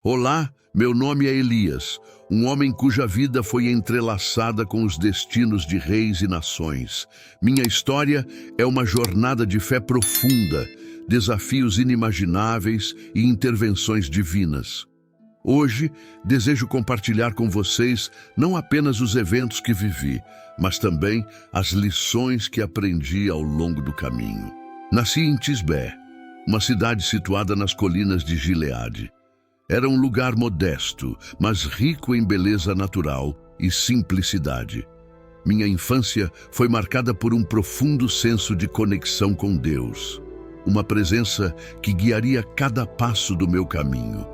Olá, meu nome é Elias, um homem cuja vida foi entrelaçada com os destinos de reis e nações. Minha história é uma jornada de fé profunda, desafios inimagináveis e intervenções divinas. Hoje, desejo compartilhar com vocês não apenas os eventos que vivi, mas também as lições que aprendi ao longo do caminho. Nasci em Tisbé, uma cidade situada nas colinas de Gileade. Era um lugar modesto, mas rico em beleza natural e simplicidade. Minha infância foi marcada por um profundo senso de conexão com Deus, uma presença que guiaria cada passo do meu caminho.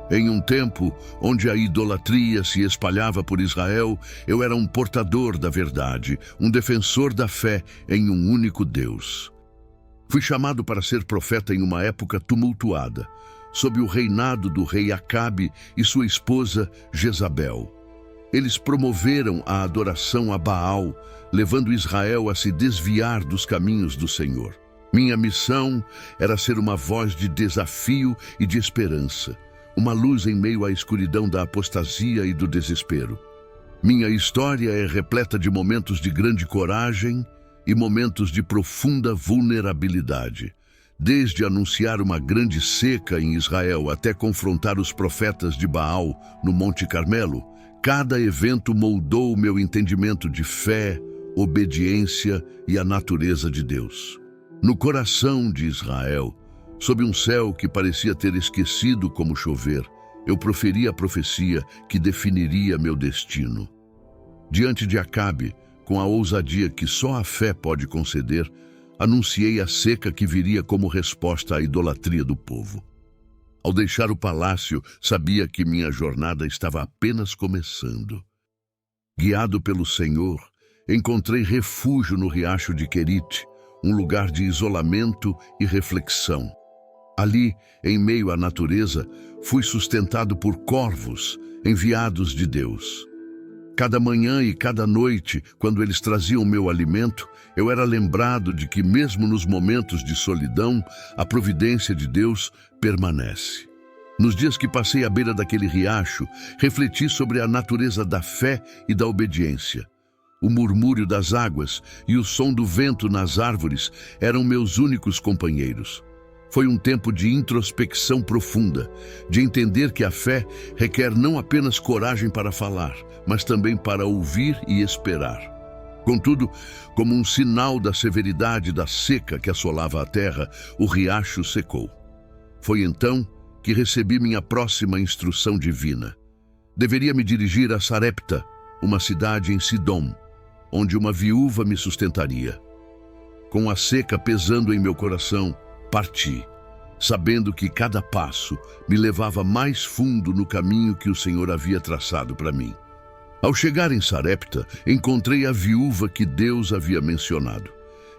Em um tempo onde a idolatria se espalhava por Israel, eu era um portador da verdade, um defensor da fé em um único Deus. Fui chamado para ser profeta em uma época tumultuada, sob o reinado do rei Acabe e sua esposa Jezabel. Eles promoveram a adoração a Baal, levando Israel a se desviar dos caminhos do Senhor. Minha missão era ser uma voz de desafio e de esperança, uma luz em meio à escuridão da apostasia e do desespero. Minha história é repleta de momentos de grande coragem e momentos de profunda vulnerabilidade. Desde anunciar uma grande seca em Israel até confrontar os profetas de Baal no Monte Carmelo, cada evento moldou o meu entendimento de fé, obediência e a natureza de Deus. No coração de Israel, sob um céu que parecia ter esquecido como chover, eu proferi a profecia que definiria meu destino. Diante de Acabe, com a ousadia que só a fé pode conceder, anunciei a seca que viria como resposta à idolatria do povo. Ao deixar o palácio, sabia que minha jornada estava apenas começando. Guiado pelo Senhor, encontrei refúgio no riacho de Querite, um lugar de isolamento e reflexão. Ali, em meio à natureza, fui sustentado por corvos, enviados de Deus. Cada manhã e cada noite, quando eles traziam meu alimento, eu era lembrado de que mesmo nos momentos de solidão, a providência de Deus permanece. Nos dias que passei à beira daquele riacho, refleti sobre a natureza da fé e da obediência. O murmúrio das águas e o som do vento nas árvores eram meus únicos companheiros. Foi um tempo de introspecção profunda, de entender que a fé requer não apenas coragem para falar, mas também para ouvir e esperar. Contudo, como um sinal da severidade da seca que assolava a terra, o riacho secou. Foi então que recebi minha próxima instrução divina. Deveria me dirigir a Sarepta, uma cidade em Sidom, onde uma viúva me sustentaria. Com a seca pesando em meu coração, parti, sabendo que cada passo me levava mais fundo no caminho que o Senhor havia traçado para mim. Ao chegar em Sarepta, encontrei a viúva que Deus havia mencionado.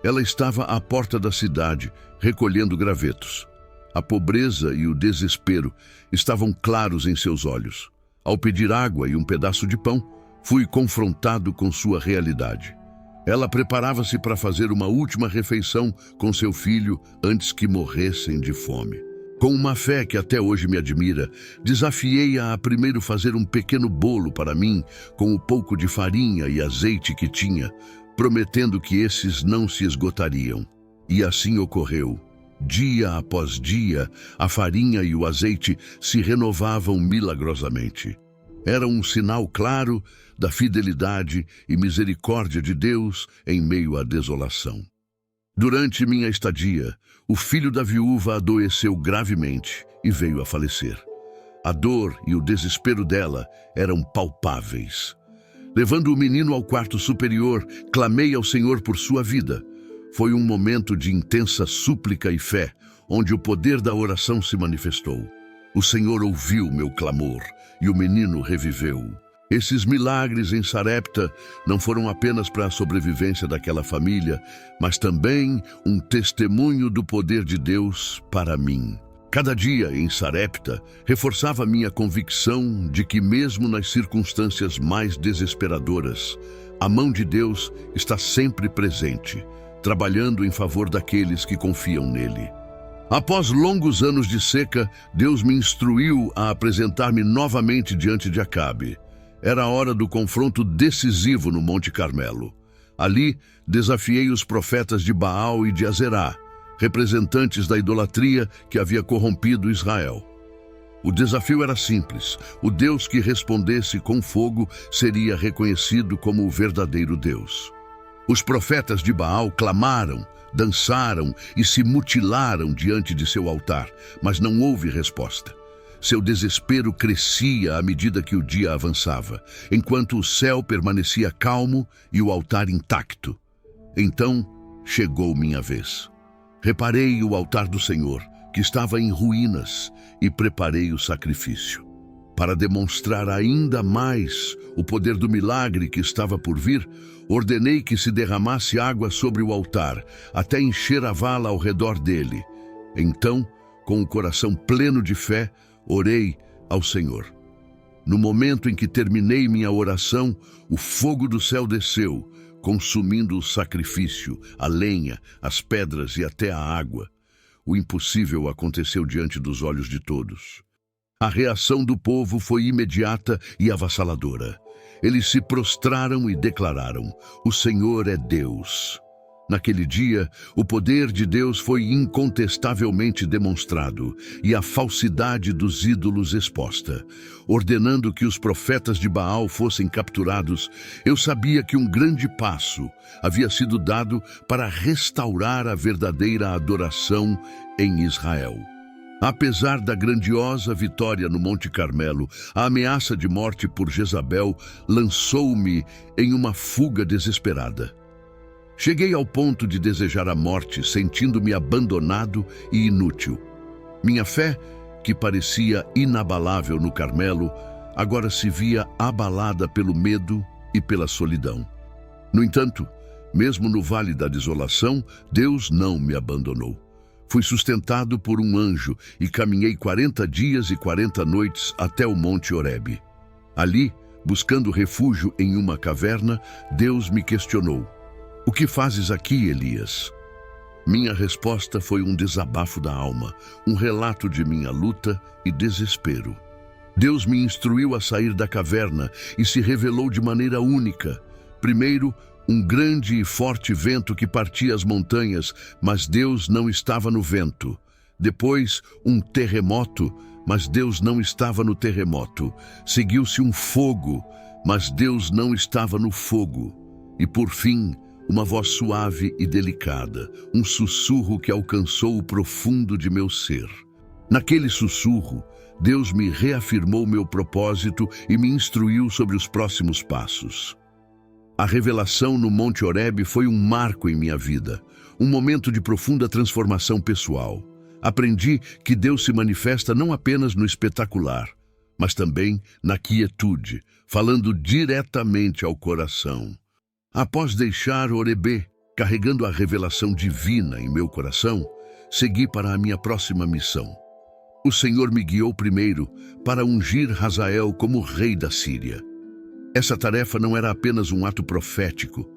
Ela estava à porta da cidade, recolhendo gravetos. A pobreza e o desespero estavam claros em seus olhos. Ao pedir água e um pedaço de pão, fui confrontado com sua realidade. Ela preparava-se para fazer uma última refeição com seu filho antes que morressem de fome. Com uma fé que até hoje me admira, desafiei-a a primeiro fazer um pequeno bolo para mim, com o pouco de farinha e azeite que tinha, prometendo que esses não se esgotariam. E assim ocorreu. Dia após dia, a farinha e o azeite se renovavam milagrosamente. Era um sinal claro da fidelidade e misericórdia de Deus em meio à desolação. Durante minha estadia, o filho da viúva adoeceu gravemente e veio a falecer. A dor e o desespero dela eram palpáveis. Levando o menino ao quarto superior, clamei ao Senhor por sua vida. Foi um momento de intensa súplica e fé, onde o poder da oração se manifestou. O Senhor ouviu meu clamor e o menino reviveu. Esses milagres em Sarepta não foram apenas para a sobrevivência daquela família, mas também um testemunho do poder de Deus para mim. Cada dia em Sarepta reforçava minha convicção de que mesmo nas circunstâncias mais desesperadoras, a mão de Deus está sempre presente, trabalhando em favor daqueles que confiam nele. Após longos anos de seca, Deus me instruiu a apresentar-me novamente diante de Acabe. Era a hora do confronto decisivo no Monte Carmelo. Ali, desafiei os profetas de Baal e de Azerá, representantes da idolatria que havia corrompido Israel. O desafio era simples: o Deus que respondesse com fogo seria reconhecido como o verdadeiro Deus. Os profetas de Baal clamaram, dançaram e se mutilaram diante de seu altar, mas não houve resposta. Seu desespero crescia à medida que o dia avançava, enquanto o céu permanecia calmo e o altar intacto. Então chegou minha vez. Reparei o altar do Senhor, que estava em ruínas, e preparei o sacrifício. Para demonstrar ainda mais o poder do milagre que estava por vir, ordenei que se derramasse água sobre o altar, até encher a vala ao redor dele. Então, com o coração pleno de fé, orei ao Senhor. No momento em que terminei minha oração, o fogo do céu desceu, consumindo o sacrifício, a lenha, as pedras e até a água. O impossível aconteceu diante dos olhos de todos. A reação do povo foi imediata e avassaladora. Eles se prostraram e declararam: "O Senhor é Deus." Naquele dia, o poder de Deus foi incontestavelmente demonstrado e a falsidade dos ídolos exposta. Ordenando que os profetas de Baal fossem capturados, eu sabia que um grande passo havia sido dado para restaurar a verdadeira adoração em Israel. Apesar da grandiosa vitória no Monte Carmelo, a ameaça de morte por Jezabel lançou-me em uma fuga desesperada. Cheguei ao ponto de desejar a morte, sentindo-me abandonado e inútil. Minha fé, que parecia inabalável no Carmelo, agora se via abalada pelo medo e pela solidão. No entanto, mesmo no Vale da Desolação, Deus não me abandonou. Fui sustentado por um anjo e caminhei 40 dias e 40 noites até o Monte Horebe. Ali, buscando refúgio em uma caverna, Deus me questionou: "O que fazes aqui, Elias?" Minha resposta foi um desabafo da alma, um relato de minha luta e desespero. Deus me instruiu a sair da caverna e se revelou de maneira única. Primeiro, um grande e forte vento que partia as montanhas, mas Deus não estava no vento. Depois, um terremoto, mas Deus não estava no terremoto. Seguiu-se um fogo, mas Deus não estava no fogo. E por fim, uma voz suave e delicada, um sussurro que alcançou o profundo de meu ser. Naquele sussurro, Deus me reafirmou meu propósito e me instruiu sobre os próximos passos. A revelação no Monte Horebe foi um marco em minha vida, um momento de profunda transformação pessoal. Aprendi que Deus se manifesta não apenas no espetacular, mas também na quietude, falando diretamente ao coração. Após deixar Horebe, carregando a revelação divina em meu coração, segui para a minha próxima missão. O Senhor me guiou primeiro para ungir Hazael como rei da Síria. Essa tarefa não era apenas um ato profético,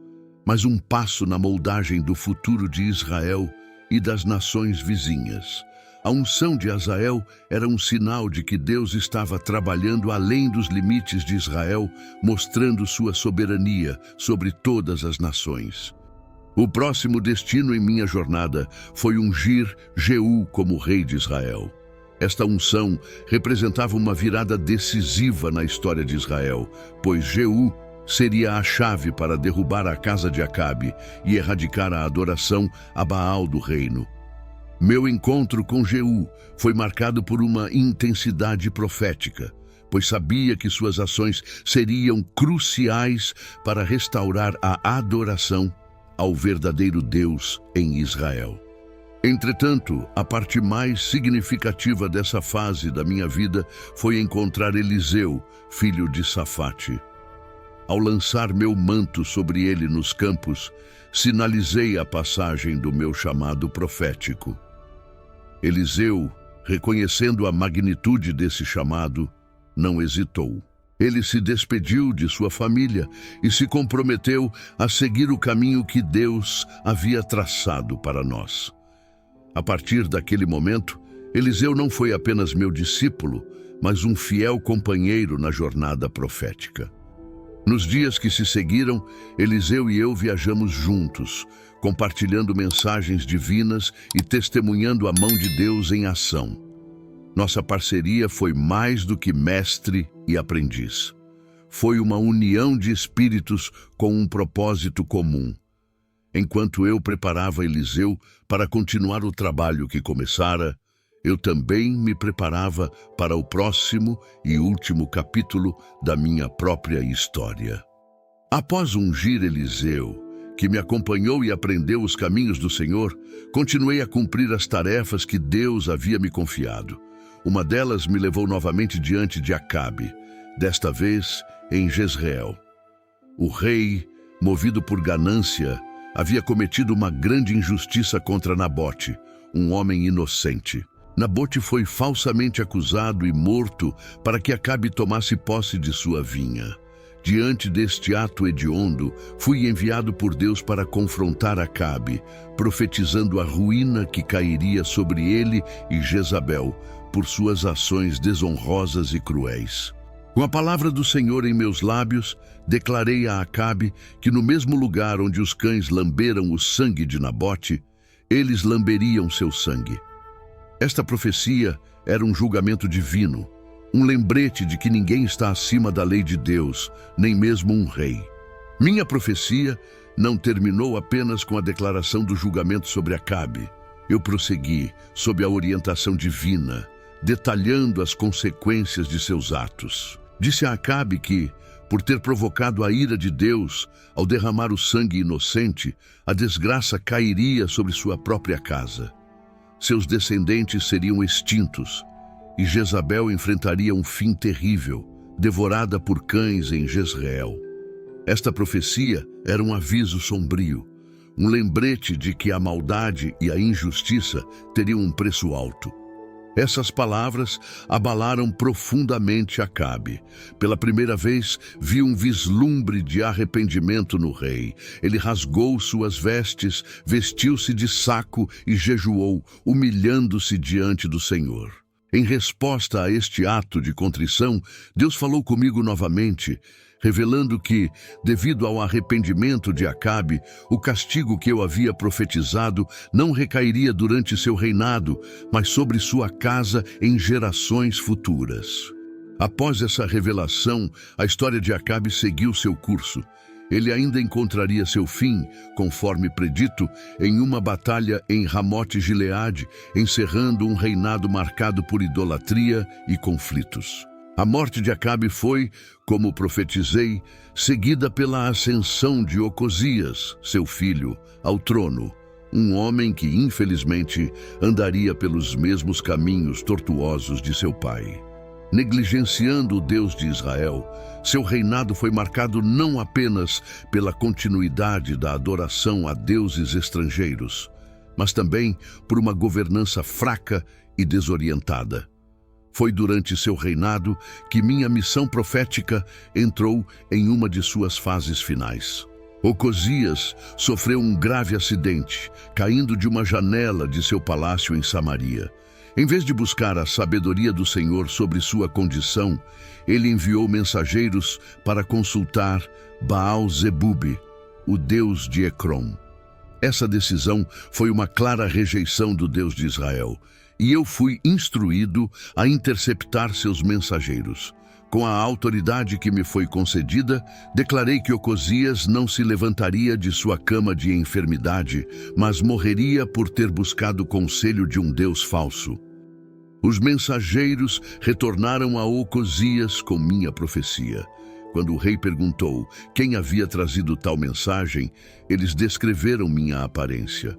mas um passo na moldagem do futuro de Israel e das nações vizinhas. A unção de Hazael era um sinal de que Deus estava trabalhando além dos limites de Israel, mostrando sua soberania sobre todas as nações. O próximo destino em minha jornada foi ungir Jeú como rei de Israel. Esta unção representava uma virada decisiva na história de Israel, pois Jeú seria a chave para derrubar a casa de Acabe e erradicar a adoração a Baal do reino. Meu encontro com Jeú foi marcado por uma intensidade profética, pois sabia que suas ações seriam cruciais para restaurar a adoração ao verdadeiro Deus em Israel. Entretanto, a parte mais significativa dessa fase da minha vida foi encontrar Eliseu, filho de Safate. Ao lançar meu manto sobre ele nos campos, sinalizei a passagem do meu chamado profético. Eliseu, reconhecendo a magnitude desse chamado, não hesitou. Ele se despediu de sua família e se comprometeu a seguir o caminho que Deus havia traçado para nós. A partir daquele momento, Eliseu não foi apenas meu discípulo, mas um fiel companheiro na jornada profética. Nos dias que se seguiram, Eliseu e eu viajamos juntos, compartilhando mensagens divinas e testemunhando a mão de Deus em ação. Nossa parceria foi mais do que mestre e aprendiz. Foi uma união de espíritos com um propósito comum. Enquanto eu preparava Eliseu para continuar o trabalho que começara, eu também me preparava para o próximo e último capítulo da minha própria história. Após ungir Eliseu, que me acompanhou e aprendeu os caminhos do Senhor, continuei a cumprir as tarefas que Deus havia me confiado. Uma delas me levou novamente diante de Acabe, desta vez em Jezreel. O rei, movido por ganância, havia cometido uma grande injustiça contra Nabote, um homem inocente. Nabote foi falsamente acusado e morto para que Acabe tomasse posse de sua vinha. Diante deste ato hediondo, fui enviado por Deus para confrontar Acabe, profetizando a ruína que cairia sobre ele e Jezabel por suas ações desonrosas e cruéis. Com a palavra do Senhor em meus lábios, declarei a Acabe que no mesmo lugar onde os cães lamberam o sangue de Nabote, eles lamberiam seu sangue. Esta profecia era um julgamento divino, um lembrete de que ninguém está acima da lei de Deus, nem mesmo um rei. Minha profecia não terminou apenas com a declaração do julgamento sobre Acabe. Eu prossegui sob a orientação divina, detalhando as consequências de seus atos. Disse a Acabe que, por ter provocado a ira de Deus ao derramar o sangue inocente, a desgraça cairia sobre sua própria casa. Seus descendentes seriam extintos, e Jezabel enfrentaria um fim terrível, devorada por cães em Jezreel. Esta profecia era um aviso sombrio, um lembrete de que a maldade e a injustiça teriam um preço alto. Essas palavras abalaram profundamente Acabe. Pela primeira vez, vi um vislumbre de arrependimento no rei. Ele rasgou suas vestes, vestiu-se de saco e jejuou, humilhando-se diante do Senhor. Em resposta a este ato de contrição, Deus falou comigo novamente, revelando que, devido ao arrependimento de Acabe, o castigo que eu havia profetizado não recairia durante seu reinado, mas sobre sua casa em gerações futuras. Após essa revelação, a história de Acabe seguiu seu curso. Ele ainda encontraria seu fim, conforme predito, em uma batalha em Ramote-Gileade, encerrando um reinado marcado por idolatria e conflitos. A morte de Acabe foi, como profetizei, seguida pela ascensão de Ocosias, seu filho, ao trono, um homem que, infelizmente, andaria pelos mesmos caminhos tortuosos de seu pai. Negligenciando o Deus de Israel, seu reinado foi marcado não apenas pela continuidade da adoração a deuses estrangeiros, mas também por uma governança fraca e desorientada. Foi durante seu reinado que minha missão profética entrou em uma de suas fases finais. Ocosias sofreu um grave acidente, caindo de uma janela de seu palácio em Samaria. Em vez de buscar a sabedoria do Senhor sobre sua condição, ele enviou mensageiros para consultar Baal-Zebube, o deus de Ecrom. Essa decisão foi uma clara rejeição do Deus de Israel, e eu fui instruído a interceptar seus mensageiros. Com a autoridade que me foi concedida, declarei que Ocosias não se levantaria de sua cama de enfermidade, mas morreria por ter buscado conselho de um Deus falso. Os mensageiros retornaram a Ocosias com minha profecia. Quando o rei perguntou quem havia trazido tal mensagem, eles descreveram minha aparência.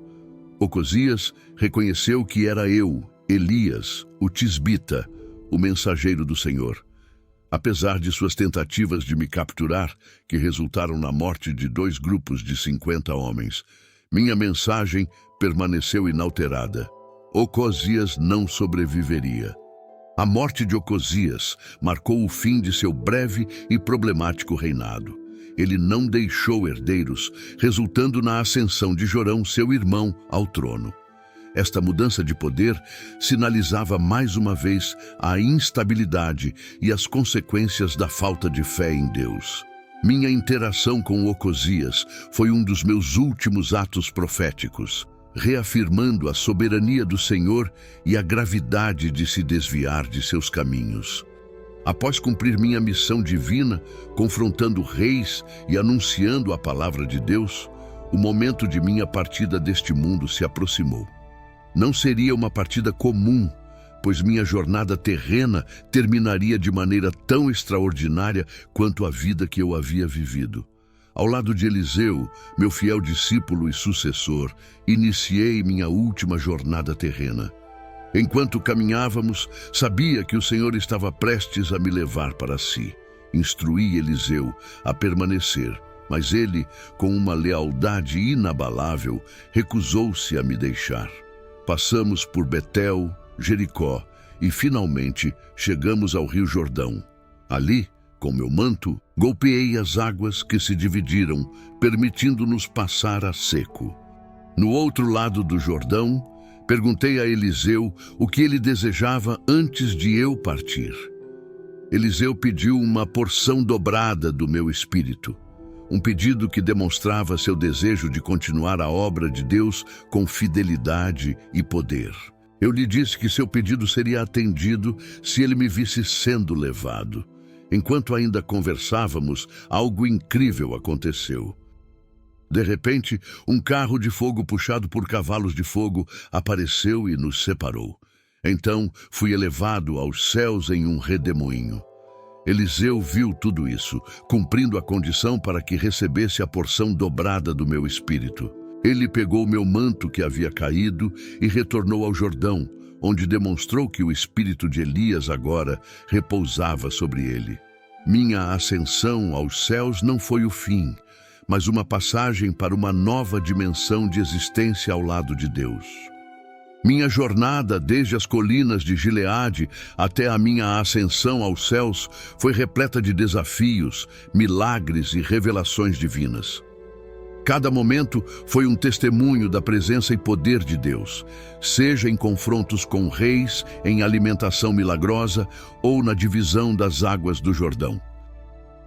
Ocosias reconheceu que era eu, Elias, o tisbita, o mensageiro do Senhor. Apesar de suas tentativas de me capturar, que resultaram na morte de 2 grupos de 50 homens, minha mensagem permaneceu inalterada. Ocosias não sobreviveria. A morte de Ocosias marcou o fim de seu breve e problemático reinado. Ele não deixou herdeiros, resultando na ascensão de Jorão, seu irmão, ao trono. Esta mudança de poder sinalizava mais uma vez a instabilidade e as consequências da falta de fé em Deus. Minha interação com Ocosias foi um dos meus últimos atos proféticos, reafirmando a soberania do Senhor e a gravidade de se desviar de seus caminhos. Após cumprir minha missão divina, confrontando reis e anunciando a palavra de Deus, o momento de minha partida deste mundo se aproximou. Não seria uma partida comum, pois minha jornada terrena terminaria de maneira tão extraordinária quanto a vida que eu havia vivido. Ao lado de Eliseu, meu fiel discípulo e sucessor, iniciei minha última jornada terrena. Enquanto caminhávamos, sabia que o Senhor estava prestes a me levar para si. Instruí Eliseu a permanecer, mas ele, com uma lealdade inabalável, recusou-se a me deixar. Passamos por Betel, Jericó e, finalmente, chegamos ao Rio Jordão. Ali, com meu manto, golpeei as águas que se dividiram, permitindo-nos passar a seco. No outro lado do Jordão, perguntei a Eliseu o que ele desejava antes de eu partir. Eliseu pediu uma porção dobrada do meu espírito, um pedido que demonstrava seu desejo de continuar a obra de Deus com fidelidade e poder. Eu lhe disse que seu pedido seria atendido se ele me visse sendo levado. Enquanto ainda conversávamos, algo incrível aconteceu. De repente, um carro de fogo puxado por cavalos de fogo apareceu e nos separou. Então, fui elevado aos céus em um redemoinho. Eliseu viu tudo isso, cumprindo a condição para que recebesse a porção dobrada do meu espírito. Ele pegou meu manto que havia caído e retornou ao Jordão, onde demonstrou que o espírito de Elias agora repousava sobre ele. Minha ascensão aos céus não foi o fim, mas uma passagem para uma nova dimensão de existência ao lado de Deus. Minha jornada desde as colinas de Gileade até a minha ascensão aos céus foi repleta de desafios, milagres e revelações divinas. Cada momento foi um testemunho da presença e poder de Deus, seja em confrontos com reis, em alimentação milagrosa ou na divisão das águas do Jordão.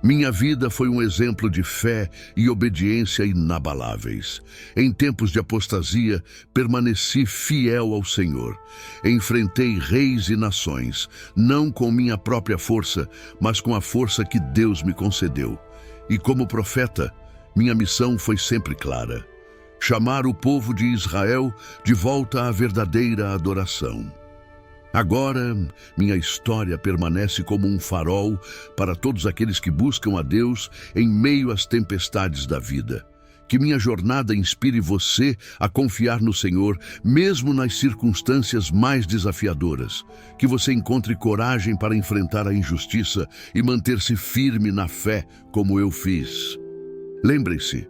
Minha vida foi um exemplo de fé e obediência inabaláveis. Em tempos de apostasia, permaneci fiel ao Senhor. Enfrentei reis e nações, não com minha própria força, mas com a força que Deus me concedeu. E como profeta, minha missão foi sempre clara: chamar o povo de Israel de volta à verdadeira adoração. Agora, minha história permanece como um farol para todos aqueles que buscam a Deus em meio às tempestades da vida. Que minha jornada inspire você a confiar no Senhor, mesmo nas circunstâncias mais desafiadoras. Que você encontre coragem para enfrentar a injustiça e manter-se firme na fé, como eu fiz. Lembre-se,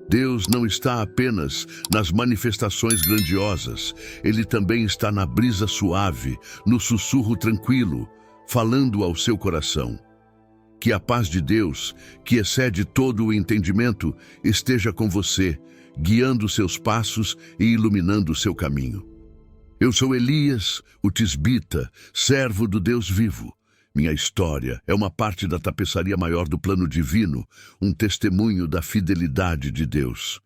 Deus não está apenas nas manifestações grandiosas, Ele também está na brisa suave, no sussurro tranquilo, falando ao seu coração. Que a paz de Deus, que excede todo o entendimento, esteja com você, guiando seus passos e iluminando seu caminho. Eu sou Elias, o tisbita, servo do Deus vivo. Minha história é uma parte da tapeçaria maior do plano divino, um testemunho da fidelidade de Deus.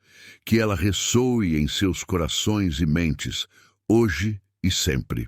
Que ela ressoe em seus corações e mentes, hoje e sempre.